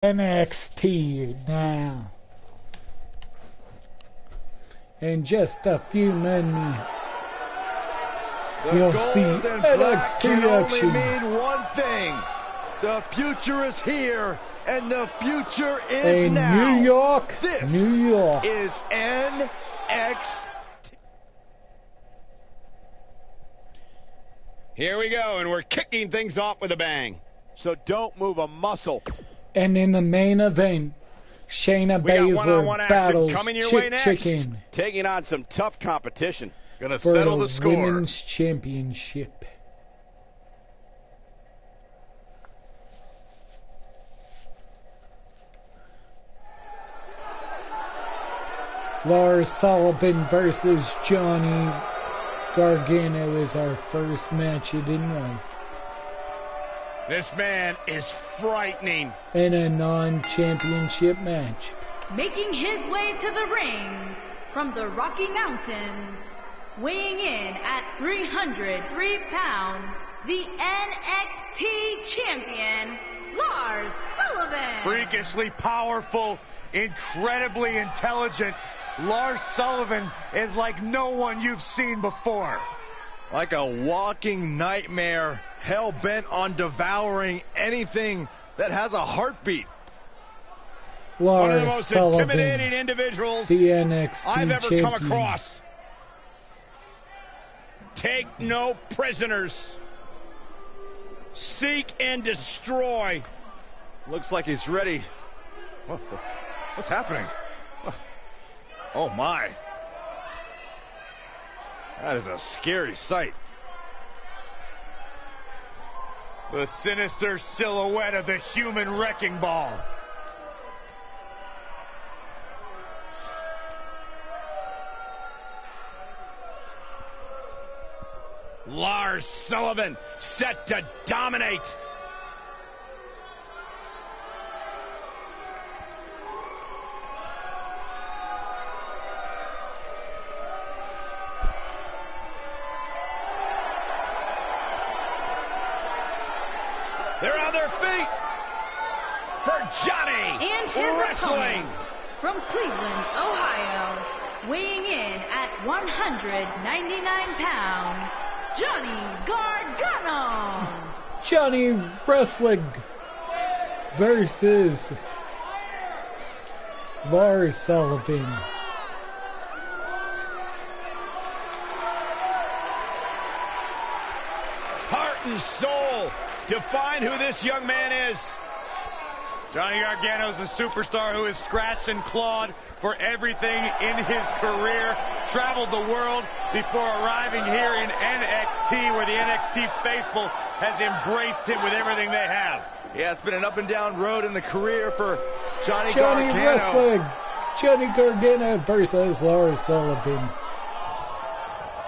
NXT now. In just a few minutes, you'll see NXT can action. only mean one thing. The future is here, and the future is in now. New York, This New York. is NXT. Here we go, and we're kicking things off with a bang. So don't move a muscle. And in the main event, Shayna We got Baszler one-on-one action battles coming your way next. Chicken Taking on some tough competition. Gonna for settle the the score. Women's Championship. Lars Sullivan versus Johnny Gargano is our first match of the night. This man is frightening. In a non-championship match. Making his way to the ring from the Rocky Mountains, weighing in at 303 pounds, the NXT champion, Lars Sullivan. Freakishly powerful, incredibly intelligent. Lars Sullivan is like no one you've seen before. Like a walking nightmare, hell-bent on devouring anything that has a heartbeat. Lars One of the most Sullivan, intimidating individuals the NXT I've ever champion. come across. Take no prisoners. Seek and destroy. Looks like he's ready. What's happening? Oh my. That is a scary sight. The sinister silhouette of the human wrecking ball. Lars Sullivan set to dominate. They're on their feet for Johnny And his Wrestling. opponent from Cleveland, Ohio, weighing in at 199 pounds, Johnny Gargano. Johnny Wrestling versus Lars Sullivan. Heart and soul define who this young man is. Johnny Gargano is a superstar who has scratched and clawed for everything in his career, traveled the world before arriving here in NXT, where the NXT faithful has embraced him with everything they have. Yeah, it's been an up and down road in the career for Johnny Johnny Gargano. Wrestling. Johnny Gargano versus Lars Sullivan.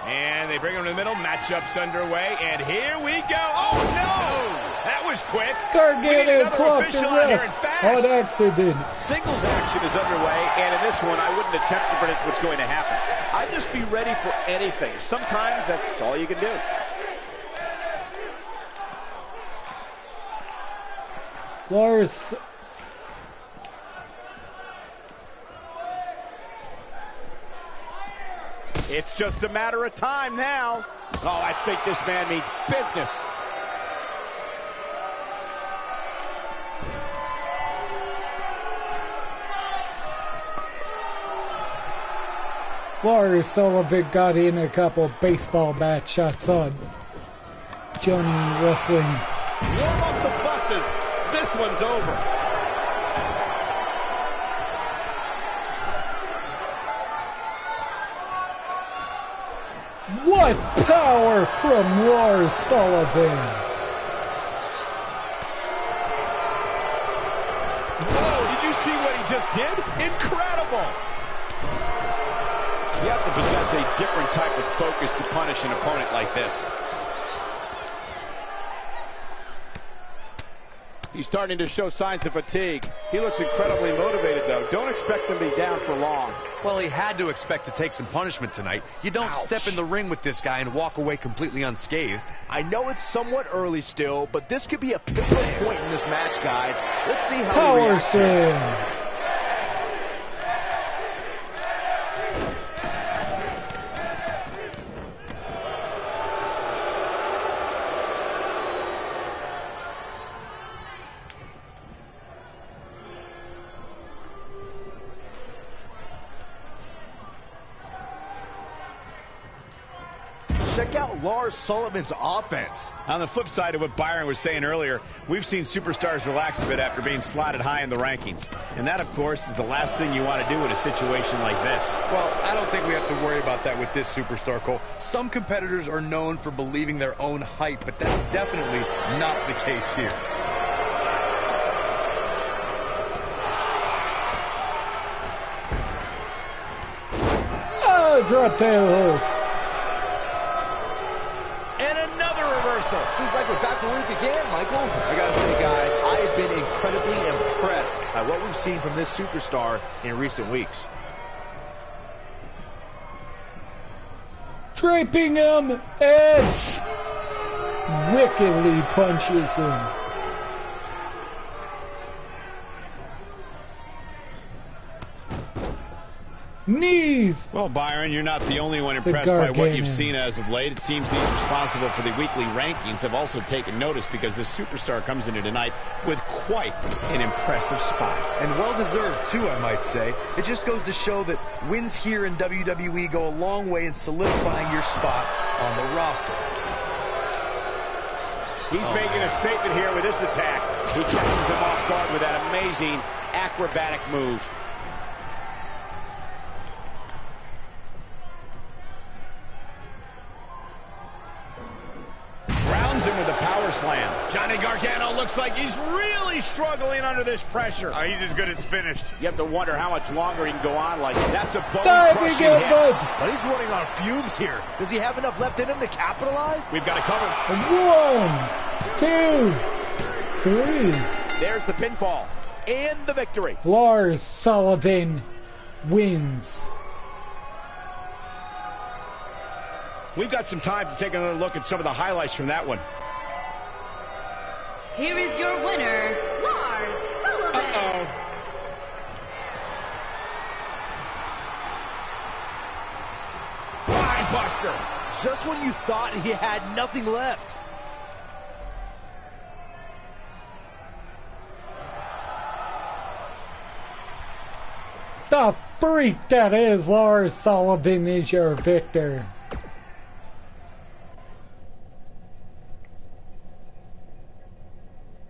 And they bring him to the middle. Matchups underway. And here we go. Oh, no! That was quick. Gargano clocked the ref on accident. Singles action is underway, and in this one, I wouldn't attempt to predict what's going to happen. I'd just be ready for anything. Sometimes that's all you can do. Lars. It's just a matter of time now. Oh, I think this man means business. Lars Sullivan got in a couple baseball bat shots on Johnny Wrestling. Warm up the buses. This one's over. What power from Lars Sullivan! Whoa, did you see what he just did? Incredible! You have to possess a different type of focus to punish an opponent like this. He's starting to show signs of fatigue. He looks incredibly motivated, though. Don't expect him to be down for long. Well, he had to expect to take some punishment tonight. You don't step in the ring with this guy and walk away completely unscathed. I know it's somewhat early still, but this could be a pivotal point in this match, guys. Let's see how he Power reacts. slam. Check out Lars Sullivan's offense. On the flip side of what Byron was saying earlier, we've seen superstars relax a bit after being slotted high in the rankings. And that, of course, is the last thing you want to do in a situation like this. Well, I don't think we have to worry about that with this superstar, Cole. Some competitors are known for believing their own hype, but that's definitely not the case here. Oh, drop tail hook. And another reversal. Seems like we're back where we began, Michael. I gotta say, guys, I have been incredibly impressed by what we've seen from this superstar in recent weeks. Draping him, Edge wickedly punches him. Knees. Well, Byron, you're not the only one impressed by what you've Gargano. seen as of late. It seems these responsible for the weekly rankings have also taken notice because this superstar comes into tonight with quite an impressive spot. And well-deserved, too, I might say. It just goes to show that wins here in WWE go a long way in solidifying your spot on the roster. He's making a statement here with this attack. He catches him off guard with that amazing acrobatic move. Rounds him with a power slam. Johnny Gargano looks like he's really struggling under this pressure. He's as good as finished. You have to wonder how much longer he can go on like that. That's a Diving bone-crushing hit. elbow. But he's running on fumes here. Does he have enough left in him to capitalize? We've got it covered. 1, 2, 3. There's the pinfall and the victory. Lars Sullivan wins. We've got some time to take another look at some of the highlights from that one. Here is your winner, Lars Sullivan. Mind buster. Just when you thought he had nothing left. The freak that is Lars Sullivan is your victor.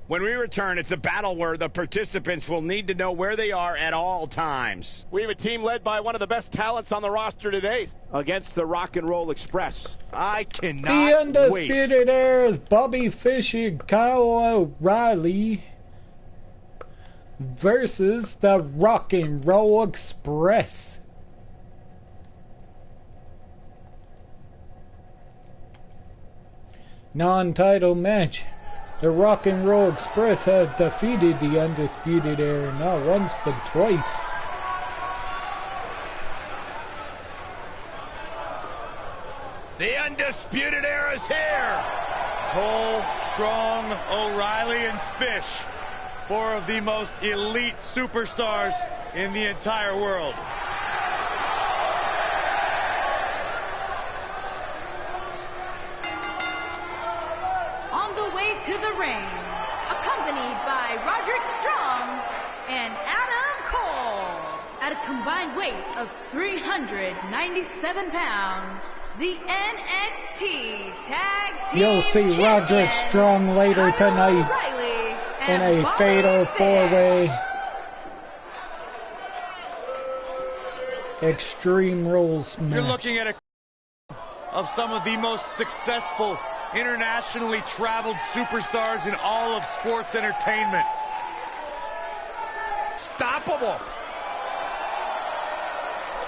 When we return, it's a battle where the participants will need to know where they are at all times. We have a team led by one of the best talents on the roster to date against the Rock and Roll Express. I The cannot Undisputed Era's Bobby Fish and Kyle O'Reilly versus the Rock and Roll Express. Non-title match. The Rock and Roll Express has defeated the Undisputed Era not once but twice. The Undisputed Era is here. Cole, Strong, O'Reilly, and Fish. Four of the most elite superstars in the entire world. On the way to the ring, accompanied by Roderick Strong and Adam Cole. At a combined weight of 397 pounds, the NXT Tag Team You'll see Roderick Champions, Strong later Kyle tonight O'Reilly in and a Bobby fatal Fish. four-way Extreme Rules match. You're looking at of some of the most successful internationally traveled superstars in all of sports entertainment. Stoppable.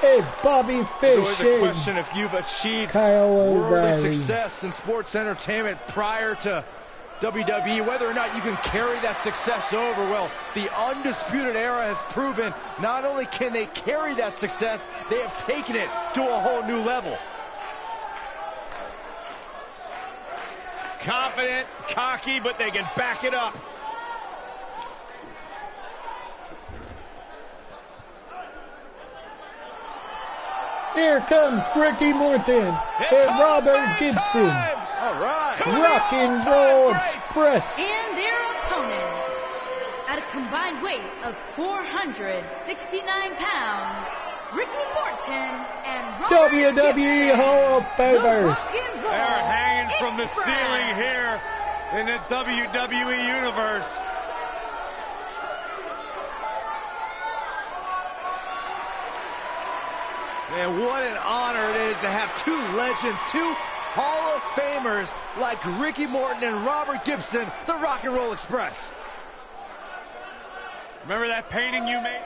It's Bobby Fish It's always a and question if you've achieved Kyle worldly O'Reilly. success in sports entertainment prior to WWE, whether or not you can carry that success over, well, the Undisputed Era has proven not only can they carry that success, they have taken it to a whole new level. Confident, cocky, but they can back it up. Here comes Ricky Morton and Robert Gibson. All right. Rock and Roll Express. And their opponents, at a combined weight of 469 pounds, Ricky Morton and Robert WWE Gibson, Hall of Famers. They're hanging from the ceiling here in the WWE Universe. And what an honor it is to have two legends, two Hall of Famers like Ricky Morton and Robert Gibson, the Rock and Roll Express. Remember that painting you made?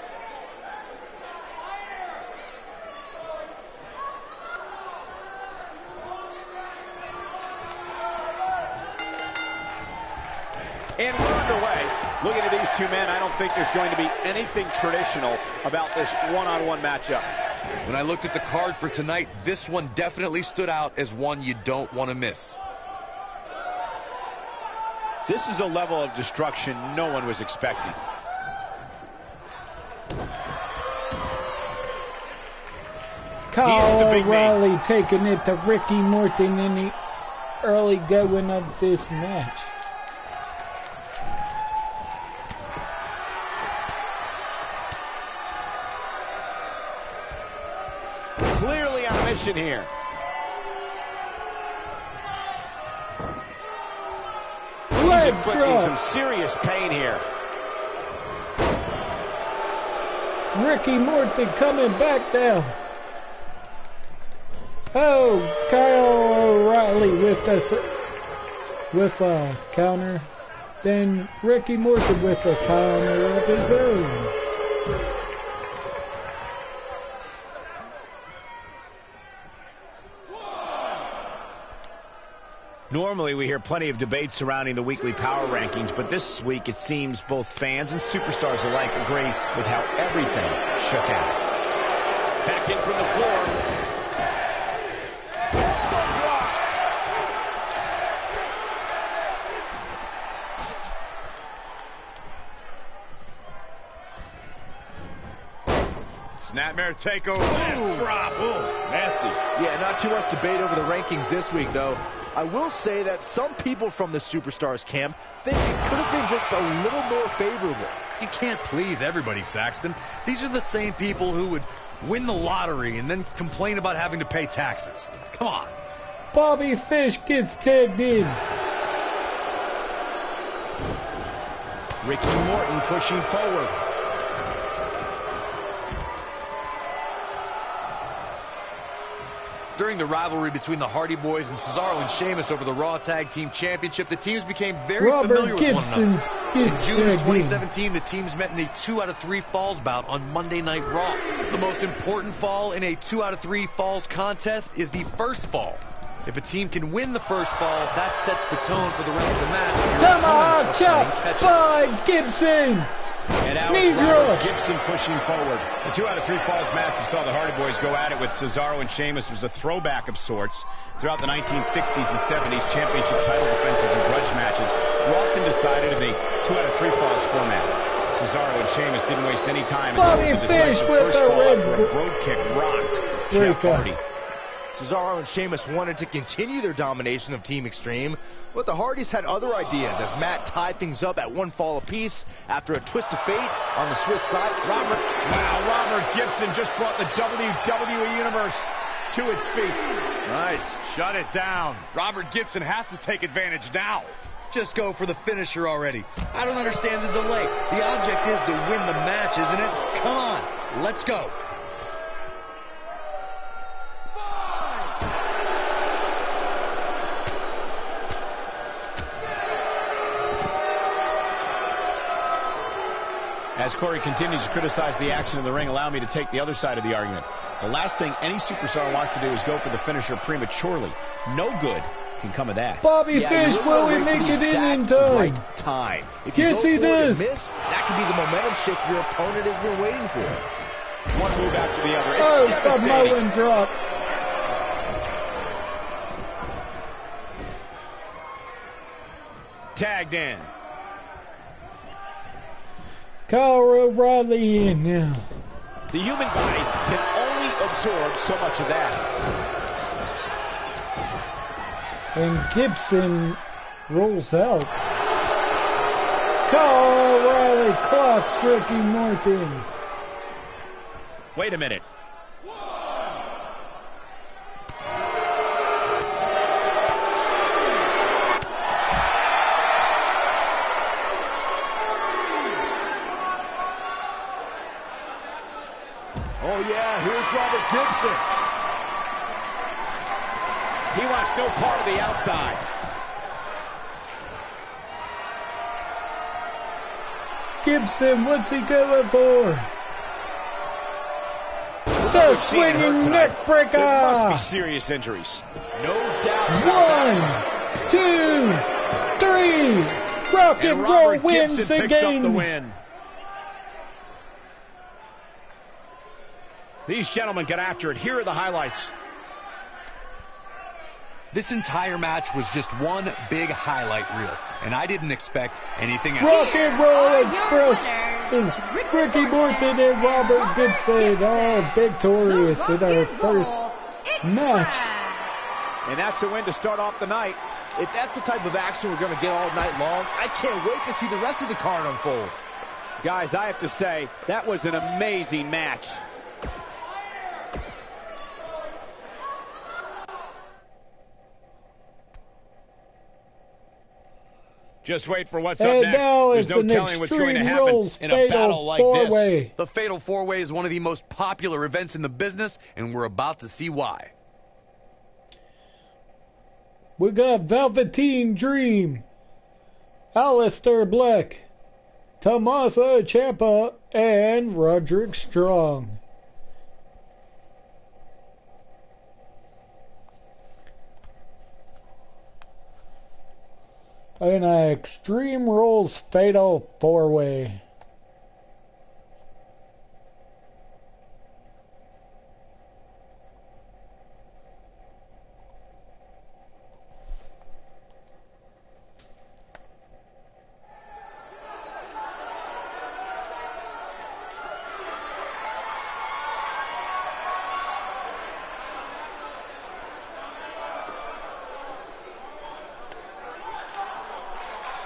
And we're underway. Looking at these two men, I don't think there's going to be anything traditional about this one-on-one matchup. When I looked at the card for tonight, this one definitely stood out as one you don't want to miss. This is a level of destruction no one was expecting. Kyle O'Reilly taking it to Ricky Morton in the early going of this match. Clearly on a mission here. He's inflicting some serious pain here. Ricky Morton coming back down. Oh, Kyle O'Reilly with a counter. Then Ricky Morton with a counter of his own. Normally we hear plenty of debate surrounding the weekly power rankings, but this week it seems both fans and superstars alike agree with how everything shook out. Back in from the floor. Snapmare takeover. Last drop. Ooh, nasty. Yeah, not too much debate over the rankings this week, though. I will say that some people from the Superstars camp think it could have been just a little more favorable. You can't please everybody, Saxton. These are the same people who would win the lottery and then complain about having to pay taxes. Come on. Bobby Fish gets tagged in. Ricky Morton pushing forward. During the rivalry between the Hardy Boys and Cesaro and Sheamus over the Raw Tag Team Championship, the teams became very familiar with one another. In June of 2017, the teams met in a 2 out of 3 falls bout on Monday Night Raw. The most important fall in a 2 out of 3 falls contest is the first fall. If a team can win the first fall, that sets the tone for the rest of the match. Tomahawk chop by Gibson. And now it's Robert Gibson pushing forward. The 2 out of 3 falls match you saw the Hardy Boys go at it with Cesaro and Sheamus was a throwback of sorts. Throughout the 1960s and 70s, championship title defenses and grudge matches were often decided in a 2 out of 3 falls format. Cesaro and Sheamus didn't waste any time and the decisive first fall after a brogue kick rocked Jeff Hardy. Cesaro and Sheamus wanted to continue their domination of Team Extreme, but the Hardys had other ideas as Matt tied things up at 1 fall apiece after a twist of fate on the Swiss side. Robert Gibson just brought the WWE Universe to its feet. Nice. Shut it down. Robert Gibson has to take advantage now. Just go for the finisher already. I don't understand the delay. The object is to win the match, isn't it? Come on, let's go. As Corey continues to criticize the action in the ring, allow me to take the other side of the argument. The last thing any superstar wants to do is go for the finisher prematurely. No good can come of that. Bobby Fish, will he make it in time? Time. If yes, he does. Miss, that could be the momentum shift your opponent has been waiting for. One move after the other. It's Samoan drop. Tagged in. Kyle O'Reilly in now. The human body can only absorb so much of that. And Gibson rolls out. Kyle O'Reilly clocks Ricky Morton. Wait a minute. Oh, yeah, here's Robert Gibson. He wants no part of the outside. Gibson, what's he going for? The swinging neck breaker. There must be serious injuries. No doubt. 1, 2, 3. Rock and roll wins Gibson picks again. up the win. These gentlemen get after it. Here are the highlights. This entire match was just one big highlight reel, and I didn't expect anything else. Rock and Roll Express is Ricky Morton and Robert Gibson, all victorious in our first match. And that's a win to start off the night. If that's the type of action we're going to get all night long, I can't wait to see the rest of the card unfold. Guys, I have to say, that was an amazing match. Just wait for what's up next. There's no telling what's going to happen in a battle like this. The Fatal 4-Way is one of the most popular events in the business, and we're about to see why. We got Velveteen Dream, Aleister Black, Tommaso Ciampa, and Roderick Strong. In an Extreme Rules Fatal 4-Way.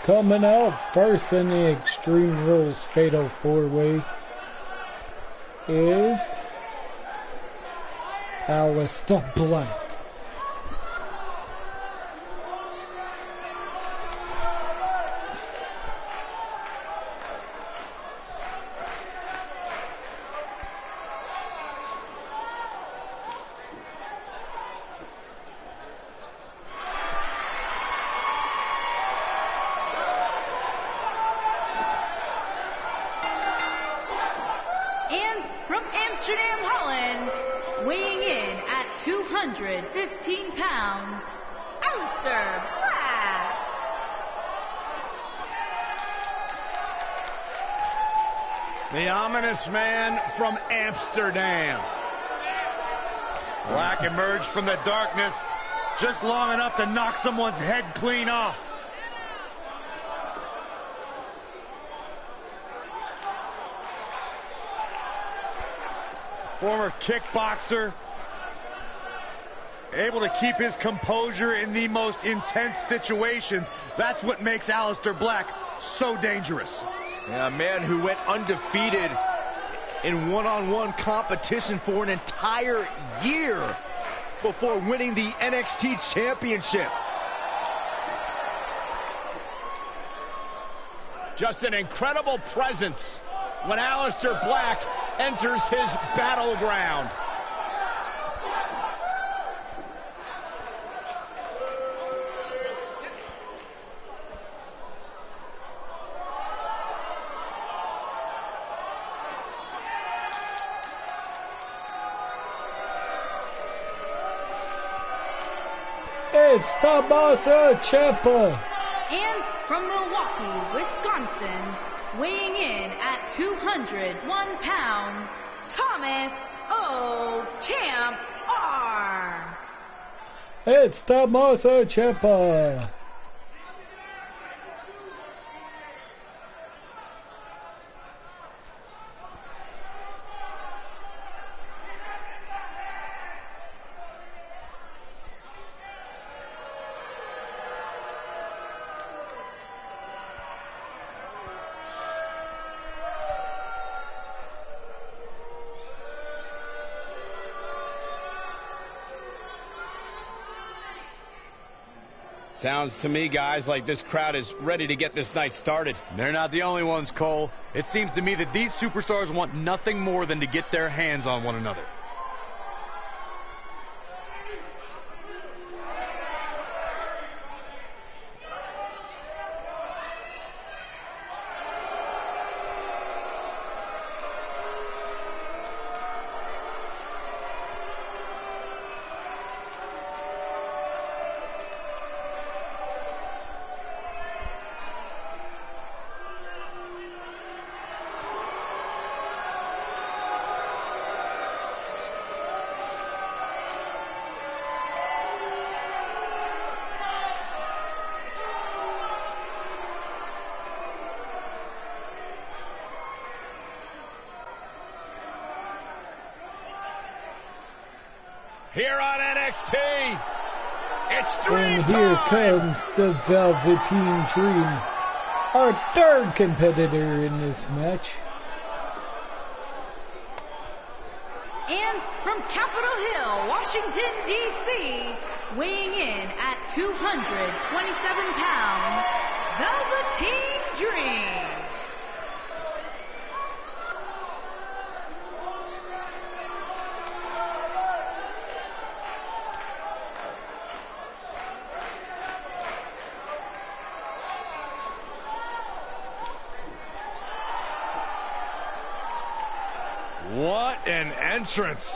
Coming out first in the Extreme Rules Fatal 4-Way is Aleister Black. From Amsterdam, Holland, weighing in at 215 pounds, Aleister Black. The ominous man from Amsterdam. Black emerged from the darkness just long enough to knock someone's head clean off. Former kickboxer, able to keep his composure in the most intense situations. That's what makes Aleister Black so dangerous. Yeah, a man who went undefeated in one-on-one competition for an entire year before winning the NXT Championship. Just an incredible presence when Aleister Black enters his battleground. It's Tommaso Ciampa. And from Milwaukee, Wisconsin, weighing in at 201 pounds, Thomas O. Champ R. It's Tommaso Ciampa. Sounds to me, guys, like this crowd is ready to get this night started. They're not the only ones, Cole. It seems to me that these superstars want nothing more than to get their hands on one another. Here on NXT, it's Dream And here comes the Velveteen Dream, our third competitor in this match. And from Capitol Hill, Washington, D.C., weighing in at 227 pounds, Velveteen Dream. What an entrance.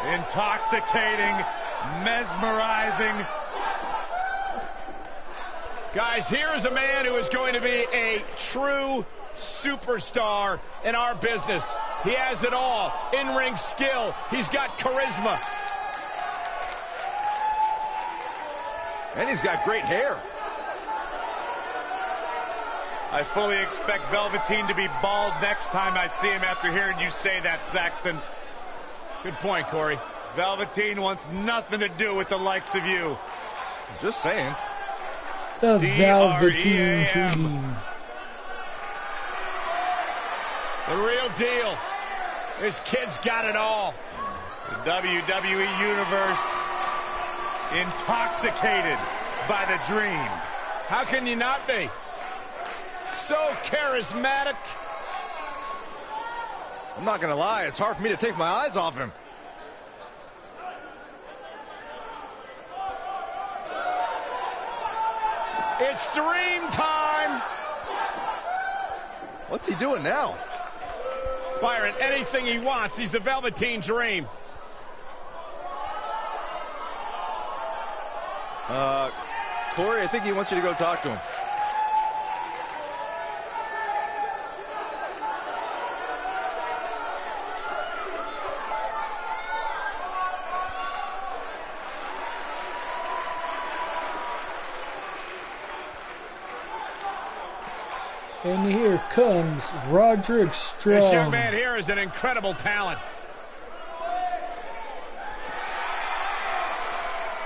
Intoxicating, mesmerizing. Guys, here is a man who is going to be a true superstar in our business. He has it all. In-ring skill. He's got charisma. And he's got great hair. I fully expect Velveteen to be bald next time I see him after hearing you say that, Saxton. Good point, Corey. Velveteen wants nothing to do with the likes of you. Just saying. The Velveteen D-R-E-A-M. Dream. The real deal. This kid's got it all. The WWE Universe intoxicated by the Dream. How can you not be? So charismatic. I'm not gonna lie, it's hard for me to take my eyes off him. It's Dream time. What's he doing now? Byron, anything he wants. He's the Velveteen Dream. Corey, I think he wants you to go talk to him. And here comes Roderick Strong. This young man here is an incredible talent.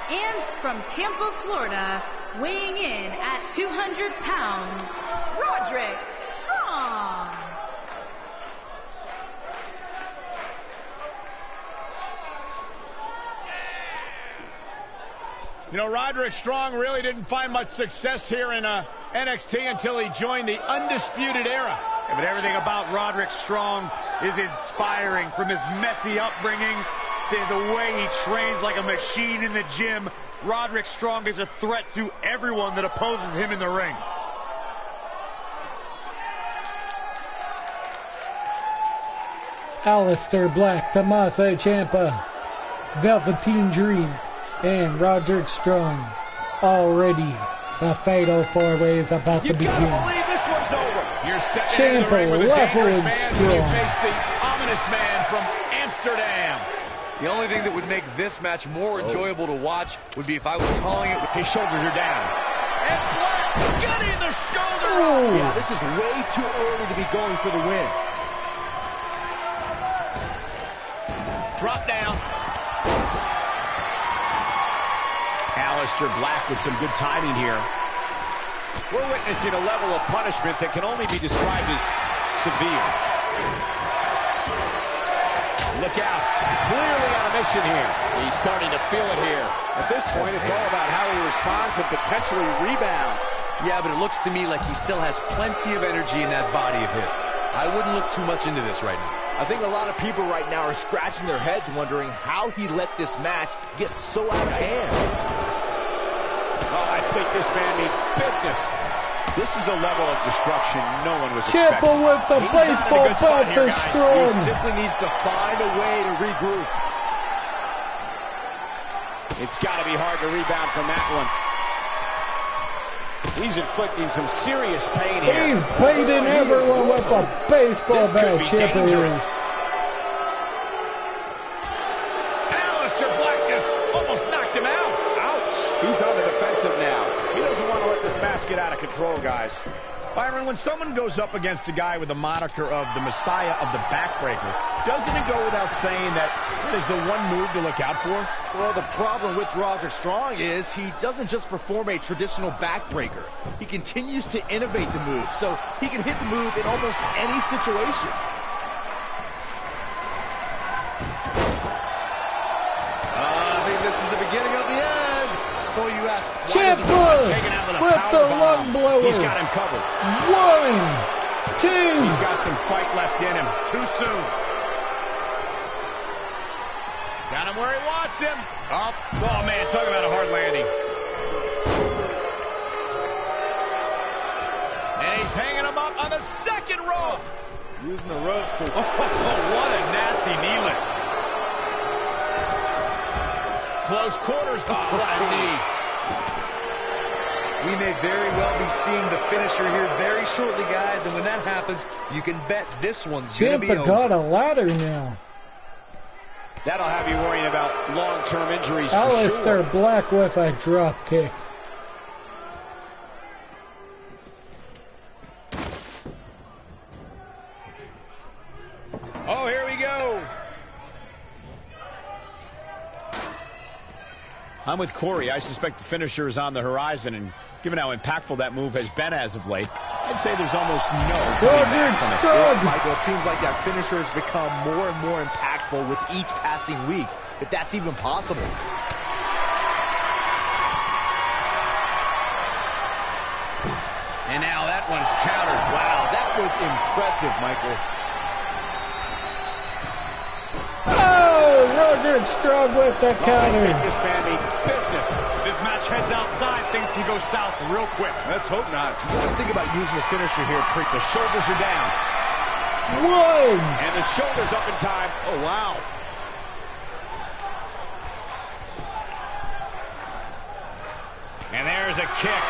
And from Tampa, Florida, weighing in at 200 pounds, Roderick Strong. You know, Roderick Strong really didn't find much success here in NXT until he joined the Undisputed Era. Yeah, but everything about Roderick Strong is inspiring, from his messy upbringing to the way he trains like a machine in the gym. Roderick Strong is a threat to everyone that opposes him in the ring. Aleister Black, Tommaso Ciampa, Velveteen Dream. And Roderick Strong. Already, the fatal four-way is about to begin. You gotta believe this one's over. You're stepping into the ring with a dangerous man. You face the ominous man from Amsterdam. The only thing that would make this match more enjoyable to watch would be if I was calling it with his shoulders are down. And Black getting the shoulder up. Yeah, this is way too early to be going for the win. Drop down. Aleister Black with some good timing here. We're witnessing a level of punishment that can only be described as severe. Look out. Clearly on a mission here. He's starting to feel it here. At this point, it's all about how he responds and potentially rebounds. Yeah, but it looks to me like he still has plenty of energy in that body of his. I wouldn't look too much into this right now. I think a lot of people right now are scratching their heads wondering how he let this match get so out of hand. Oh, I think this man means business. This is a level of destruction no one was Ciampa expecting. with the baseball bat for Strong. He simply needs to find a way to regroup. It's got to be hard to rebound from that one. He's inflicting some serious pain here. He's beating everyone with a baseball bat. Ciampa is. Aleister Black just almost knocked him out. Ouch. He's on the defensive now. He doesn't want to let this match get out of control, guys. Byron, when someone goes up against a guy with the moniker of the Messiah of the Backbreaker, doesn't it go without saying that is the one move to look out for? Well, the problem with Roderick Strong is he doesn't just perform a traditional backbreaker. He continues to innovate the move, so he can hit the move in almost any situation. I think this is the beginning of the end. Before you ask, Ciampa with the lung blower. He's got him covered. 1, 2. He's got some fight left in him. Too soon. Got him where he wants him. Oh man, talk about a hard landing. And he's hanging him up on the second rope. Using the ropes to... Oh, what a nasty knee lift. Close quarters. Oh, what a knee. We may very well be seeing the finisher here very shortly, guys, and when that happens, you can bet this one's going to be over. Ciampa got a ladder now. That'll have you worrying about long-term injuries for sure. Aleister Black with a drop kick. Oh, here we go. I'm with Corey. I suspect the finisher is on the horizon, and given how impactful that move has been as of late, I'd say there's almost no coming back from it. Yeah, Michael, it seems like that finisher has become more and more impactful with each passing week, if that's even possible. And now that one's countered. Wow, that was impressive, Michael. Oh, Roderick Strong with the counter. This man means business. If this match heads outside, things can go south real quick. Let's hope not. You want to think about using the finisher here, Preet. The shoulders are down. 1. And the shoulders up in time. Oh, wow. And there's a kick.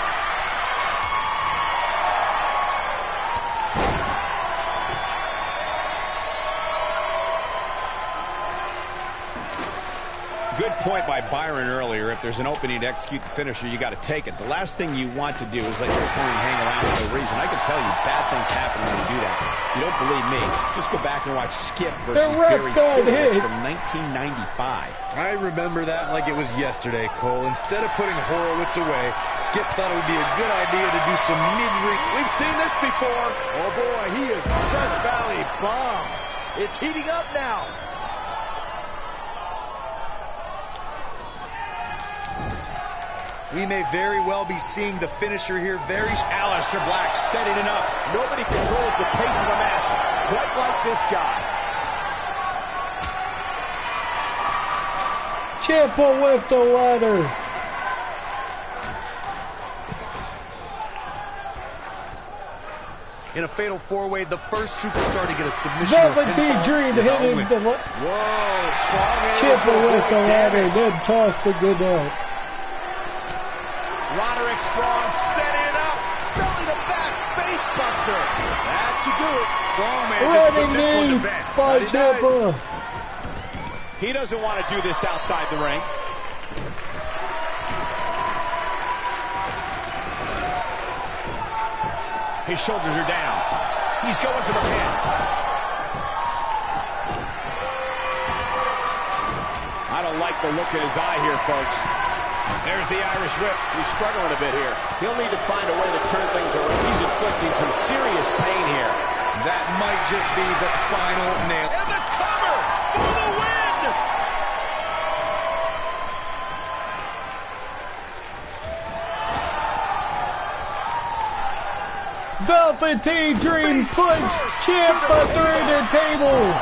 Good point by Byron earlier. If there's an opening to execute the finisher, you got to take it. The last thing you want to do is let your opponent hang around for no reason. I can tell you bad things happen when you do that. If you don't believe me, just go back and watch Skip versus Barry Horowitz from 1995. I remember that like it was yesterday, Cole. Instead of putting Horowitz away, Skip thought it would be a good idea to do some mid-ring. We've seen this before. Oh boy, he is Death Valley bomb. It's heating up now. We may very well be seeing the finisher here very... Aleister Black setting it up. Nobody controls the pace of a match quite like this guy. Ciampa with the ladder. in a fatal four-way, the first superstar to get a submission. Velveteen Dream hitting the... Whoa, strong Ciampa with the ladder, then toss the good out. Roderick Strong setting it up. Belly to back, face buster. That should do it. Strongman Running just put this one knee to bed. by Ciampa. He doesn't want to do this outside the ring. His shoulders are down. He's going for the pin. I don't like the look in his eye here, folks. There's the Irish whip. He's struggling a bit here. He'll need to find a way to turn things around. He's inflicting some serious pain here. That might just be the final nail. And the cover for the win! Velveteen Dream puts Ciampa through the table.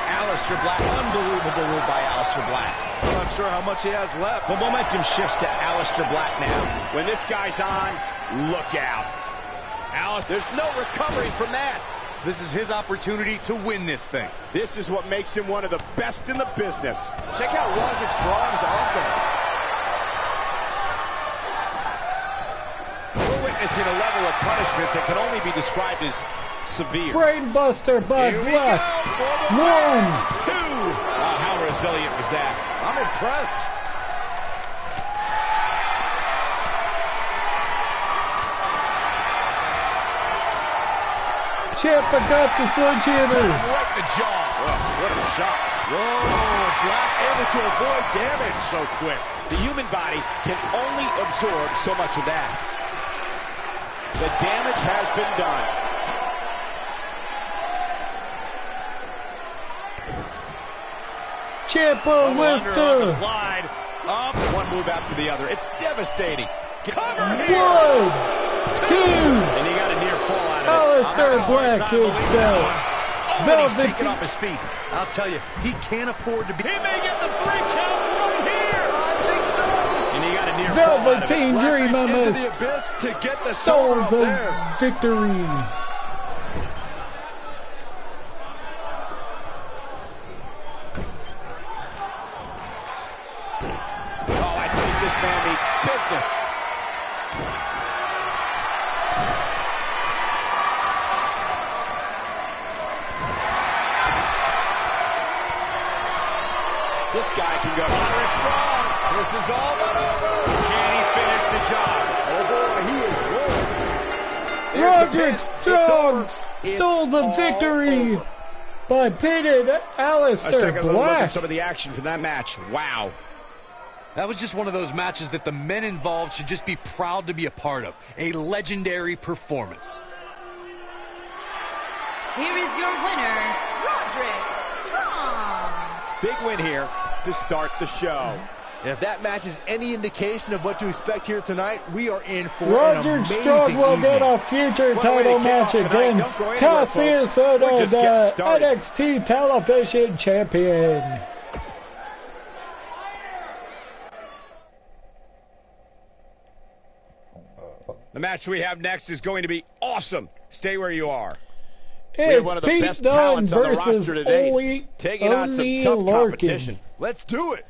Aleister Black, unbelievable move by Aleister Black. I'm not sure how much he has left. The momentum shifts to Aleister Black now. When this guy's on, look out. There's no recovery from that. This is his opportunity to win this thing. This is what makes him one of the best in the business. Check out Roderick Strong's offense. We're witnessing a level of punishment that can only be described as severe. Brainbuster by Black. 1, 2. Oh, how resilient was that? I'm impressed. Ciampa got the sledgehammer. Right in the jaw. Oh, what a shot. Whoa, Black able to avoid damage. So quick. The human body can only absorb so much of that. The damage has been done. Ciampa with the slide. Up. One move after the other. It's devastating. Cover here. 1, 2. And he got a near fall out of it. Aleister Black is down. He's taken off his feet. I'll tell you, he can't afford to be... He may get the 3 count right here. I think so. And he got a near Velveteen fall out of it. Dream almost The abyss to get the stole up the there. victory. Oh, I think this man means business. This guy can go. Roderick Strong. This is all but over. Can he finish the job? Oh boy, he is rolling. Roderick Strong stole the victory by pinning Aleister Black. At some of the action from that match. Wow. That was just one of those matches that the men involved should just be proud to be a part of. A legendary performance. Here is your winner, Roderick Strong. Big win here to start the show. And if that match is any indication of what to expect here tonight, we are in for Roderick an amazing Strong will evening. get a future title match against Cassius Ohno, the NXT Television Champion. The match we have next is going to be awesome. Stay where you are. It's We have one of the Pete best Dunne talents on the versus roster today, taking on some Oney tough Lorcan. competition. Let's do it.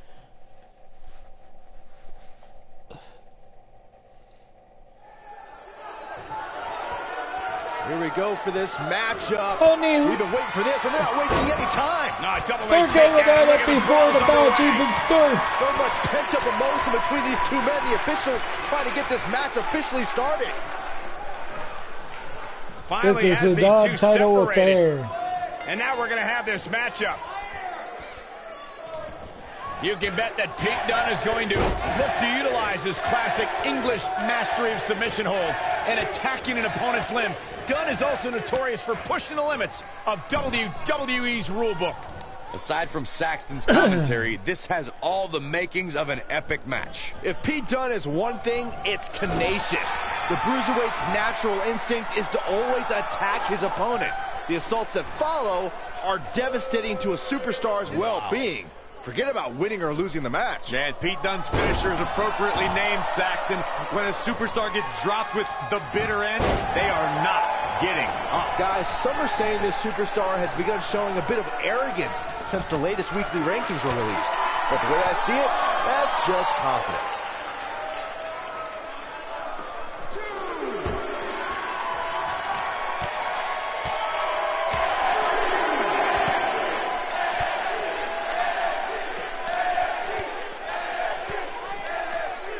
Here we go for this matchup. Oney, We've been waiting for this, and they're not wasting any time. No, double they're leg going takedown. at it Look at the before the cross on match line. even starts. So much pent-up emotion between these two men. The official trying to get this match officially started. Finally, This has is a these two non-title separated. affair. And now we're going to have this matchup. You can bet that Pete Dunne is going to look to utilize his classic English mastery of submission holds and attacking an opponent's limbs. Dunne is also notorious for pushing the limits of WWE's rulebook. Aside from Saxton's commentary, this has all the makings of an epic match. If Pete Dunne is one thing, it's tenacious. The Bruiserweight's natural instinct is to always attack his opponent. The assaults that follow are devastating to a superstar's well-being. Forget about winning or losing the match. And Pete Dunne's finisher is appropriately named, Saxton. When a superstar gets dropped with the bitter end, they are not getting up. Guys, some are saying this superstar has begun showing a bit of arrogance since the latest weekly rankings were released. But the way I see it, that's just confidence.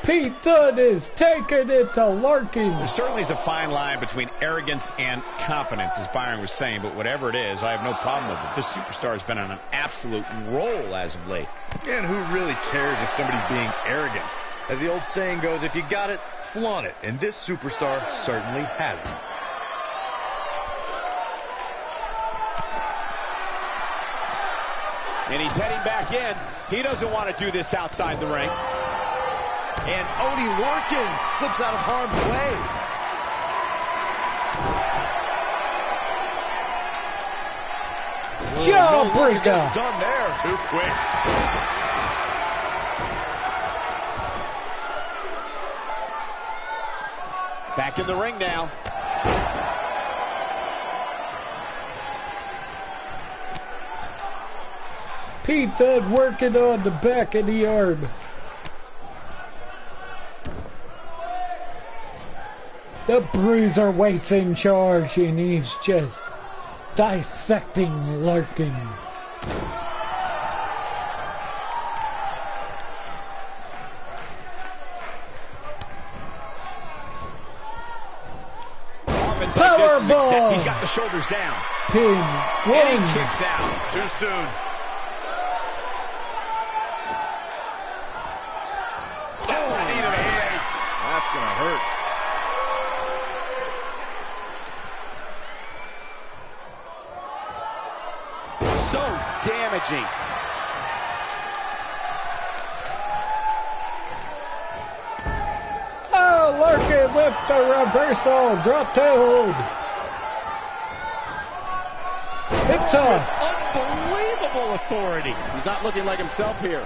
Pete Dunne is taking it to Larkin. There certainly is a fine line between arrogance and confidence, as Byron was saying, but whatever it is, I have no problem with it. This superstar has been on an absolute roll as of late. And who really cares if somebody's being arrogant? As the old saying goes, if you got it, flaunt it. And this superstar certainly hasn't. And he's heading back in. He doesn't want to do this outside the ring. And Oney Lorcan slips out of harm's way. Jawbreaker. Done there. Too quick. Back in the ring now. Pete Dunne working on the back of the arm. The Bruiserweight's in charge, and he's just dissecting Larkin. Powerbomb! He's got the shoulders down. Pin. And he kicks out. Too soon. That's going to hurt. So damaging. Oh, Larkin with the reversal. Drop to hold. Hip toss. Unbelievable authority. He's not looking like himself here.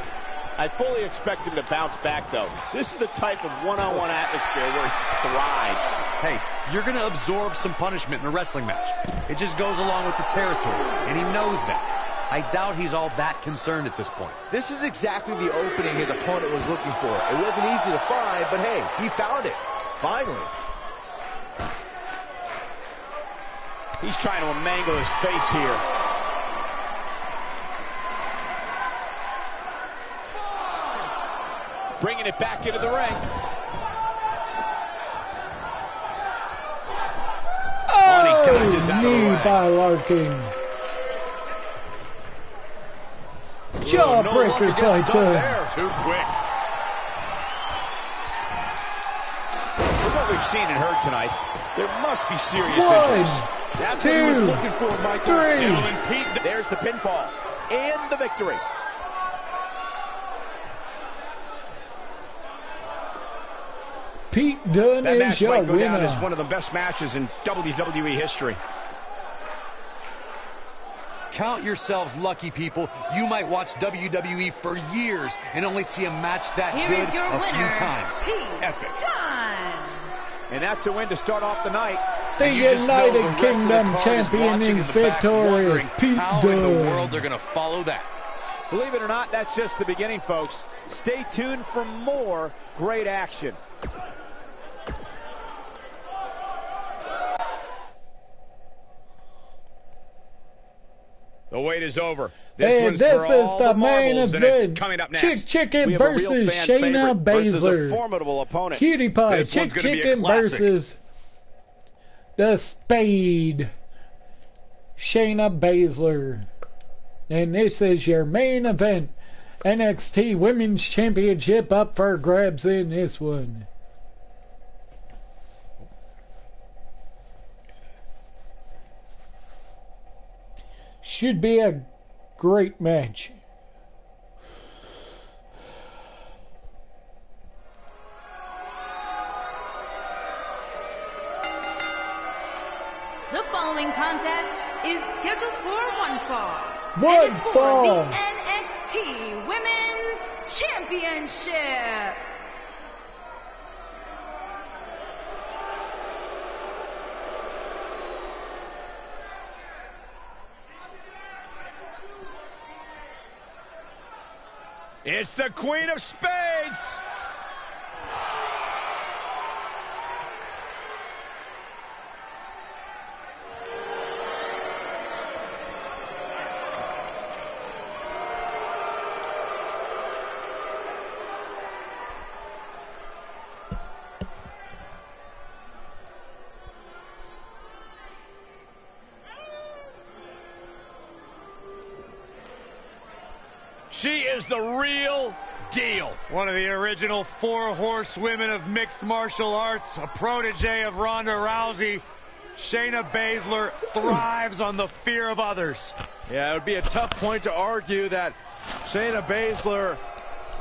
I fully expect him to bounce back, though. This is the type of one-on-one atmosphere where he thrives. Hey, you're going to absorb some punishment in a wrestling match. It just goes along with the territory, and he knows that. I doubt he's all that concerned at this point. This is exactly the opening his opponent was looking for. It wasn't easy to find, but hey, he found it. Finally. He's trying to mangle his face here. Bringing it back into the ring. Oh, knee by Larkin. Jawbreaker by Dunne. Too quick. With what we've seen and heard tonight, there must be serious injuries. That's what he was looking for, Michael. 3. There's the pinfall and the victory. Pete Dunne That is match your might go down winner. as one of the best matches in WWE history. Count yourselves lucky, people. You might watch WWE for years and only see a match that Here good is your a winner, few times. Pete Epic. Dunne. And that's a win to start off the night. The You just know the United rest of the Kingdom card is champion watching is in the back victorious. wondering Pete how in the Dunne. world they're going to follow that. Believe it or not, that's just the beginning, folks. Stay tuned for more great action. The wait is over. And this for is all the the main marbles, and it's event. coming up next. Chick Chicken We have a real versus fan Shayna favorite versus a Baszler. formidable opponent. Cutie Pie. This Chick one's gonna be a Chicken classic. versus the Spade. Shayna Baszler. And this is your main event. NXT Women's Championship up for grabs in this one. Should be a great match. The following contest is scheduled for one fall. One and is for fall. the NXT NXT Women's Championship. It's the Queen of Spades. She is the real deal. One of the original 4 horsewomen of mixed martial arts, a protege of Ronda Rousey. Shayna Baszler thrives on the fear of others. Yeah, it would be a tough point to argue that Shayna Baszler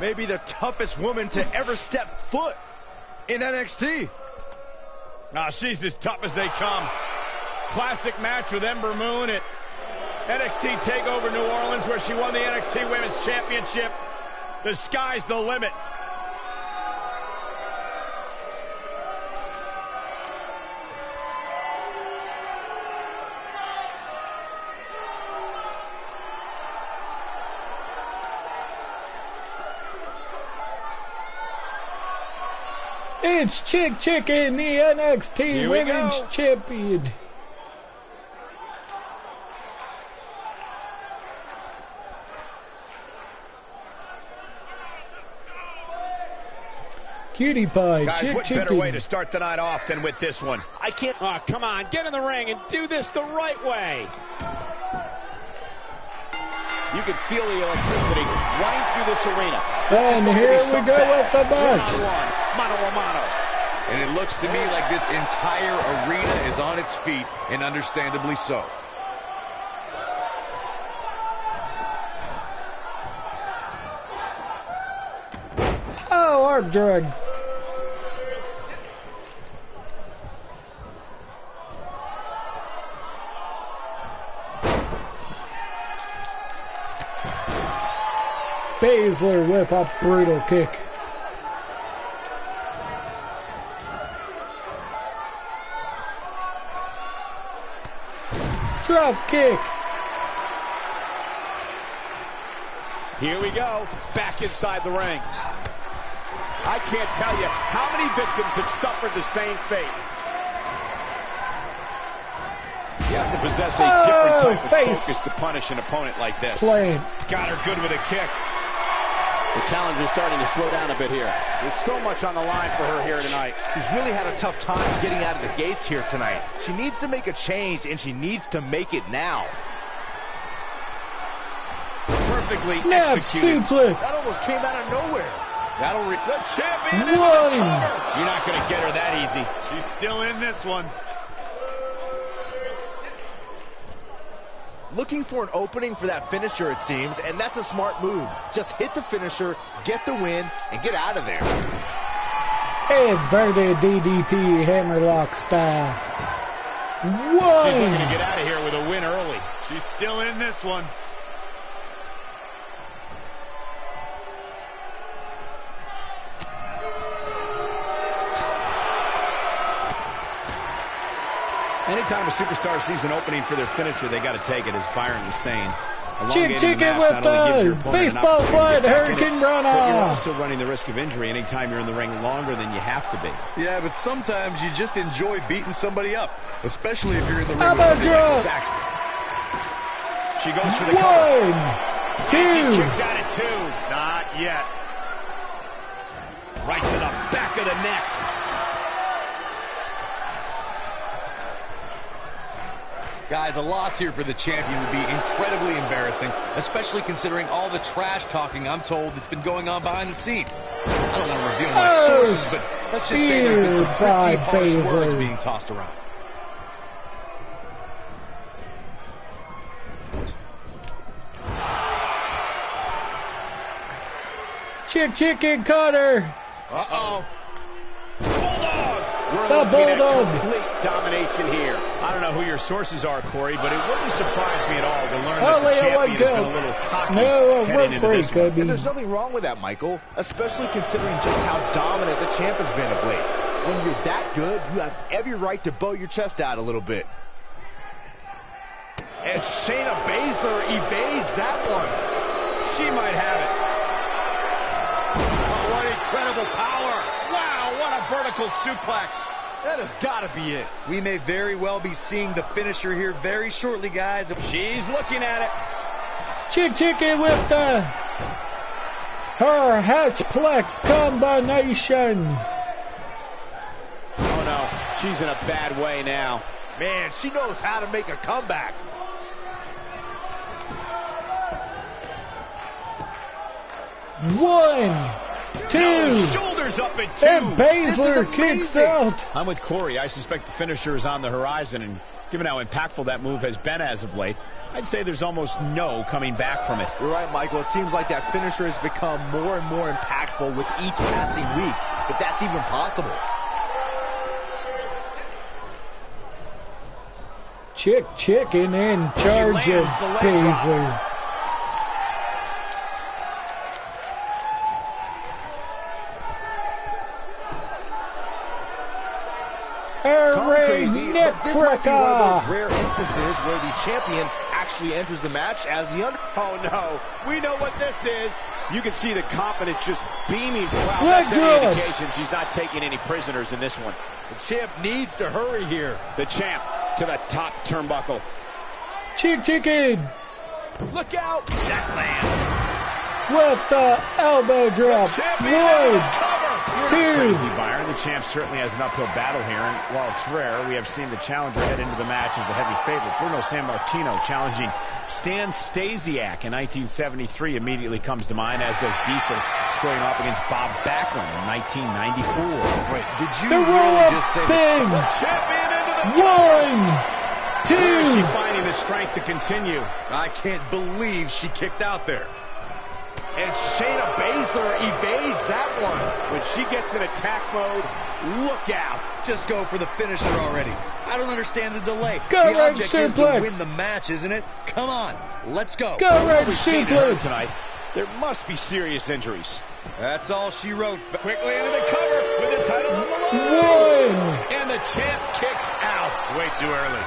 may be the toughest woman to ever step foot in NXT. She's as tough as they come. Classic match with Ember Moon at NXT TakeOver New Orleans, where she won the NXT Women's Championship. The sky's the limit. It's Chicken, the NXT Women's Champion. Cutie pie. Guys, what better way to start the night off than with this one? I can't. Oh, come on, get in the ring and do this the right way. You can feel the electricity running through this arena. And here we go with the match. Mano a mano. And it looks to me like this entire arena is on its feet, and understandably so. Oh, arm drag. Baszler with a brutal kick. Drop kick. Here we go, back inside the ring. I can't tell you how many victims have suffered the same fate. You have to possess a different type of focus to punish an opponent like this. Got her good with a kick. The challenger's starting to slow down a bit here. There's so much on the line for her here tonight. She's really had a tough time getting out of the gates here tonight. She needs to make a change, and she needs to make it now. Perfectly Snap executed. suplex. That almost came out of nowhere. The champion is One. You're not going to get her that easy. She's still in this one. Looking for an opening for that finisher, it seems, and that's a smart move. Just hit the finisher, get the win, and get out of there. Inverted DDT hammerlock style. She's looking to get out of here with a win early. She's still in this one. Anytime a superstar sees an opening for their finisher, they got to take it, as Byron was saying. Chicken with the baseball slide Hurricane Rana. But you're also running the risk of injury anytime you're in the ring longer than you have to be. Yeah, but sometimes you just enjoy beating somebody up, especially if you're in the ring How with about somebody like drop? Saxton. She goes for the cover. 1, 2. She kicks out at 2. Not yet. Right to the back of the neck. Guys, a loss here for the champion would be incredibly embarrassing, especially considering all the trash talking I'm told that's been going on behind the scenes. I don't want to reveal my sources, but let's just say there have been some pretty harsh words being tossed around. Chicken Cutter. Uh-oh. Bulldog. The Bulldog. Complete domination here. I don't know who your sources are, Corey, but it wouldn't surprise me at all to learn that the champion has been a little cocky heading into this one. And there's nothing wrong with that, Michael, especially considering just how dominant the champ has been of late. When you're that good, you have every right to bow your chest out a little bit. And Shayna Baszler evades that one. She might have it. Oh, what incredible power. Wow, what a vertical suplex. That has got to be it. We may very well be seeing the finisher here very shortly, guys. She's looking at it. Chicken with her Hatchplex combination. Oh, no. She's in a bad way now. Man, she knows how to make a comeback. One, two, shoulders up at 2. and Baszler kicks out. I'm with Corey. I suspect the finisher is on the horizon, and given how impactful that move has been as of late, I'd say there's almost no coming back from it. You're right, Michael. It seems like that finisher has become more and more impactful with each passing week, if that's even possible. Chicken in charge of Baszler. Crazy, but this might be one of those rare instances where the champion actually enters the match as the under. Oh, no. We know what this is. You can see the confidence just beaming throughout. That's any indication she's not taking any prisoners in this one. The champ needs to hurry here. The champ to the top turnbuckle. Chicken Look out. That lands. with the elbow drop. One, two. Crazy, Byron. The champ certainly has an uphill battle here, and while it's rare, we have seen the challenger head into the match as the heavy favorite. Bruno Sammartino challenging Stan Stasiak in 1973 immediately comes to mind, as does Diesel squaring off against Bob Backlund in 1994. Wait, did you The really roll-up just say thing. Champion into the One, Where is she two. finding the strength to continue? I can't believe she kicked out there. And Shayna Baszler evades that one. When she gets in attack mode, look out. Just go for the finisher already. I don't understand the delay. Go the Red object is to Suplex. win the match, isn't it? Come on, let's go. Go Red We've seen her Suplex. tonight. There must be serious injuries. That's all she wrote. Quickly into the cover with the title on the line. One. And the champ kicks out. Way too early.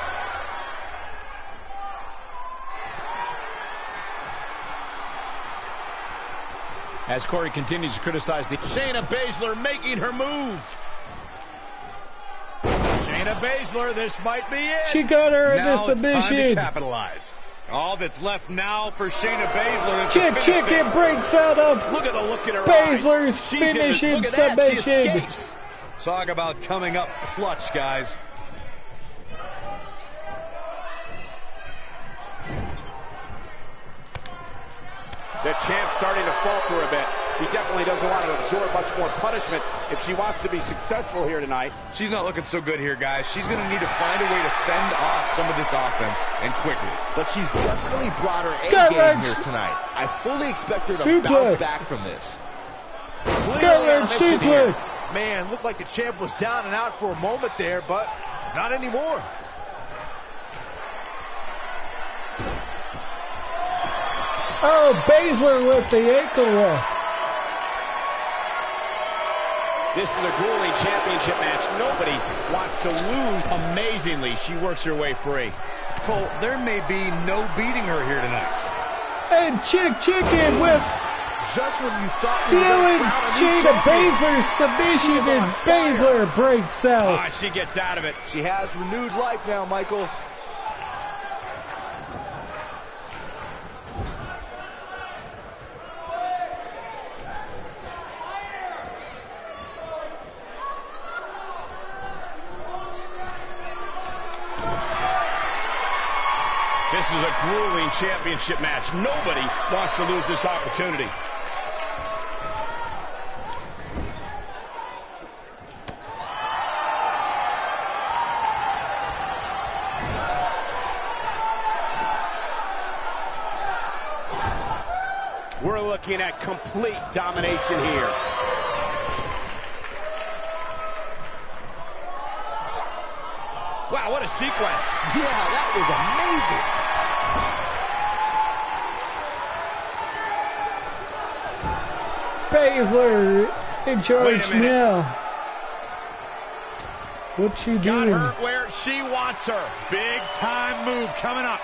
As Corey continues to criticize the Shayna Baszler making her move. Shayna Baszler, this might be it. She got her in the Now it's time to submission. capitalize. All that's left now for Shayna Baszler is to finish Chicken this. breaks out of Look at the look in her Baszler's eyes. She's in this- finishing look at that. She submission. escapes. Talk about coming up clutch, guys. The champ's starting to falter a bit. She definitely doesn't want to absorb much more punishment if she wants to be successful here tonight. She's not looking so good here, guys. She's going to need to find a way to fend off some of this offense, and quickly. But she's definitely brought her Go A-game Red here tonight. I fully expect her to Suplex. bounce back from this. Go Red Suplex. Man, looked like the champ was down and out for a moment there, but not anymore. Oh, Baszler with the ankle lock. This is a grueling championship match. Nobody wants to lose. Amazingly, she works her way free. Cole, there may be no beating her here tonight. And Chicken with Just when you thought you were stealing gonna crown a new Shayna champion, Baszler's submission, she's and on fire. Baszler breaks out. Ah, she gets out of it. She has renewed life now, Michael. This is a grueling championship match. Nobody wants to lose this opportunity. We're looking at complete domination here. Wow, what a sequence. Yeah, that was amazing. Baszler in charge now. What's she doing? Got her where she wants her. Big time move coming up.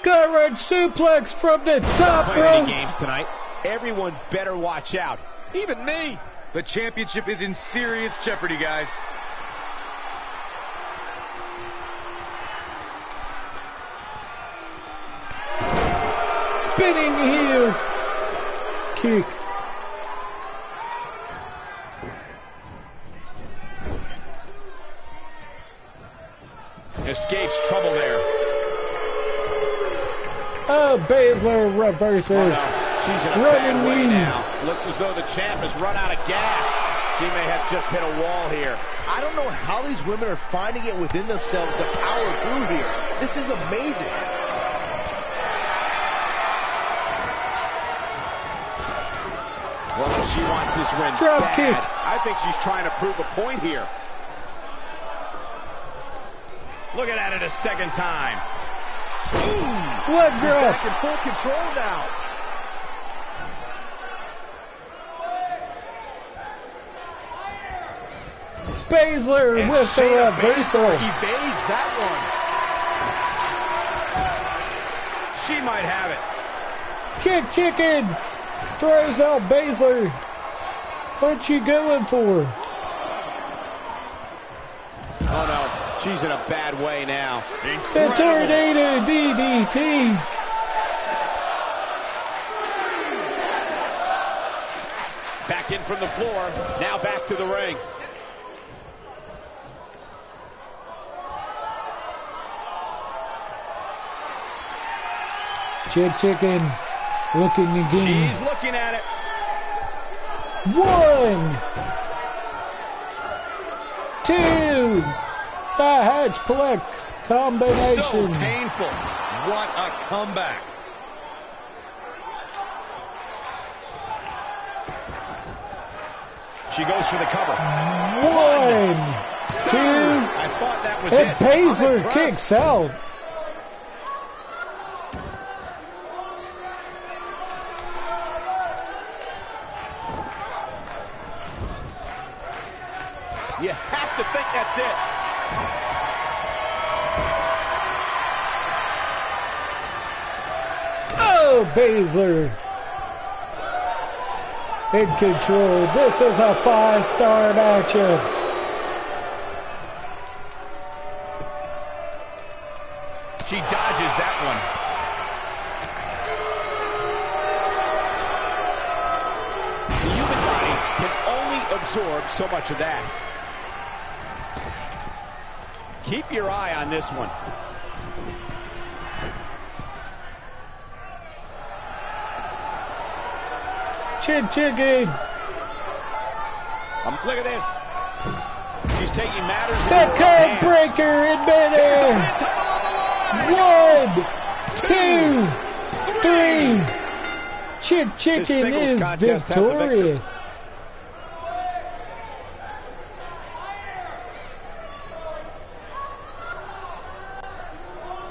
Gut-wrench suplex from the top rope. Games tonight. Everyone better watch out. Even me. The championship is in serious jeopardy, guys. Spinning heel kick. Escapes trouble there. Oh, Baszler reverses. Oh, no. She's in a bad way now. Looks as though the champ has run out of gas. She may have just hit a wall here. I don't know how these women are finding it within themselves to power through here. This is amazing. Well, she wants this win Drop bad. kick. I think she's trying to prove a point here. Looking at it a second time. Ooh, what drop? back in full control now. Baszler And with the reversal. Evades that one. She might have it. Kick chicken. Throws out Baszler. What you going for? Oh no, she's in a bad way now. The tornado DDT. Back in from the floor, now back to the ring. Chicken looking again. She's looking at it. 1, 2, the hatchplex combination. So painful. What a comeback. She goes for the cover. 1, 2, I thought that was and it. Baszler kicks out. You have to think that's it. Oh, Baszler in control. This is a 5-star matchup. She dodges that one. The human body can only absorb so much of that. Keep your eye on this one. Chicken. Look at this. She's taking matters The into her code hands. breaker in midair. 1, 2, 3. Chicken is victorious.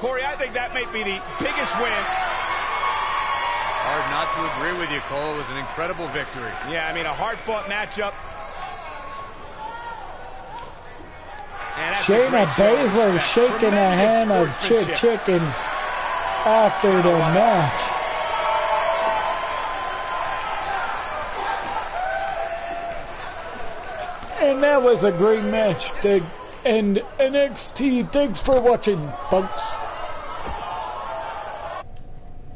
Corey, I think that may be the biggest win. Hard not to agree with you, Cole. It was an incredible victory. Yeah, I mean, a hard-fought matchup. Shayna Baszler shaking the hand of Chicken after the match. And that was a great match. And NXT, thanks for watching, folks.